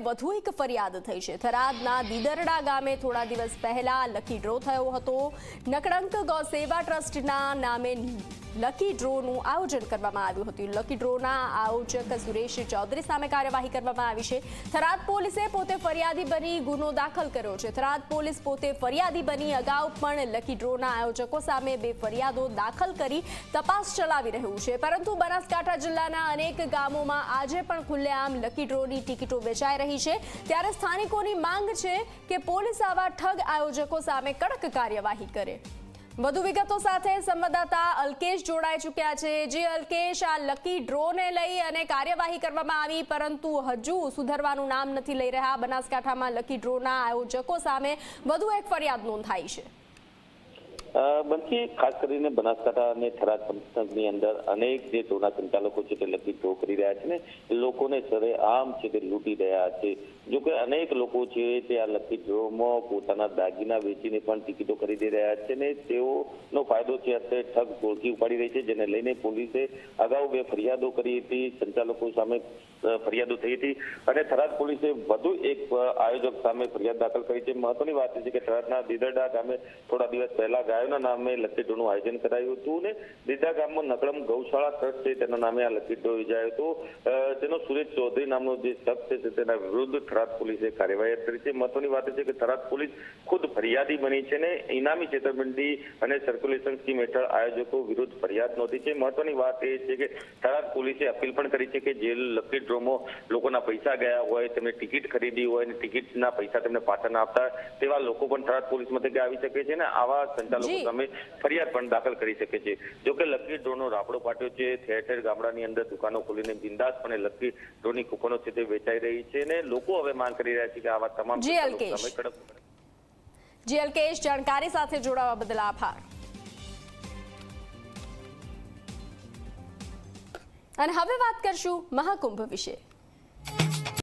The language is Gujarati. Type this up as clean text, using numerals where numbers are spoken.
વધુ એક ફરિયાદ થઈ છે। થરાદના દીદરડા ગામે થોડા દિવસ પહેલા લકી ડ્રો થયો હતો। નકળંક ગૌસેવા ટ્રસ્ટના નામે લકી ડ્રોનું આયોજન કરવામાં આવ્યું હતું। લકી ડ્રોના આયોજક સુરેશ ચૌધરી સામે કાર્યવાહી કરવામાં આવી છે। થરાદ પોલીસે પોતે ફરિયાદી બની ગુનો દાખલ કર્યો છે। થરાદ પોલીસ પોતે ફરિયાદી બની અગાઉ પણ લકી ડ્રોના આયોજકો સામે 2 ફરિયાદો દાખલ કરી તપાસ ચલાવી રહ્યું છે। પરંતુ બનાસકાંઠા જિલ્લાના અનેક ગામોમાં આજે પણ ખુલ્લેઆમ લકી ડ્રોની ટિકિટો વેચાઈ રહી છે। ત્યારે સ્થાનિકોની માંગ છે કે પોલીસ આવા ઠગ આયોજકો સામે કડક કાર્યવાહી કરે। વધુ વિગતો સાથે સંવાદદાતા અલ્કેશ જોડાઈ ચૂક્યા છે। જે અલ્કેશ, આ લકી ડ્રોને લઈ અને કાર્યવાહી કરવામાં આવી પરંતુ હજુ સુધરવાનું નામ નથી લઈ રહ્યા। બનાસકાંઠામાં લકી ડ્રોના આયોજકો સામે વધુ એક ફરિયાદ નોંધાઈ છે। બંસી, ખાસ કરીને બનાસકાંઠા અને થરાદ પંથકની અંદર અનેક જે ડ્રોના સંચાલકો છે તે લકી ડ્રો કરી રહ્યા છે ને લોકોને સરેઆમ છે તે લૂંટી રહ્યા છે। જોકે અનેક લોકો છે તે આ લકી ડ્રોમાં પોતાના દાગીના વેચીને પણ ટિકિટો ખરીદી રહ્યા છે ને તેઓનો ફાયદો છે અત્યારે ઠગ ટોળકી ઉપાડી રહી છે, જેને લઈને પોલીસે અગાઉ 2 ફરિયાદો કરી હતી। સંચાલકો સામે ફરિયાદો થઈ હતી અને થરાદ પોલીસે વધુ એક આયોજક સામે ફરિયાદ દાખલ કરી છે। મહત્વની વાત છે કે થરાદના દીદરડા ગામે થોડા દિવસ પહેલા ગાયોના નામે લકી ડ્રોનું આયોજન કરાયું હતું ને દીદા ગામમાં નકળમ ગૌશાળા ટ્રસ્ટ છે તેના નામે આ લકી ડ્રો યોજાયો હતો। તેનો સુરેશ ચૌધરી નામનો જે શખ્સ છે તેના વિરુદ્ધ થરાદ પોલીસે કાર્યવાહી કરી છે। મહત્વની વાત છે કે થરાદ પોલીસ ખુદ ફરિયાદી બની છે ને ઇનામી છેતરપિંડી અને સર્ક્યુલેશન સ્કીમ હેઠળ આયોજકો વિરુદ્ધ ફરિયાદ નોંધી છે। મહત્વની વાત એ છે કે થરાદ પોલીસે અપીલ પણ કરી છે કે જે લકી ડ્રોમાં લોકોના પૈસા ગયા હોય, તેમને ટિકિટ ખરીદી હોય અને ટિકિટના પૈસા તેમને પાછા ના આપતા તેવા લોકો પણ થરાદ પોલીસ મથકે આવી શકે છે ને આવા સંચાલકો સામે ફરિયાદ પણ દાખલ કરી શકે છે। જોકે લકી ડ્રોનો રાફડો ફાટ્યો છે। ઠેર ઠેર ગામડાની અંદર દુકાનો ખોલીને બિંદાસપણે લકી ડ્રોની કૂપનો છે તે વેચાઈ રહી છે ને લોકો હવે માંગ કરી રહ્યા છે કે આવા તમામ અલ્કેશ જાણકારી સાથે જોડાવા બદલ આભાર। અને હવે વાત કરશું મહાકુંભ વિશે।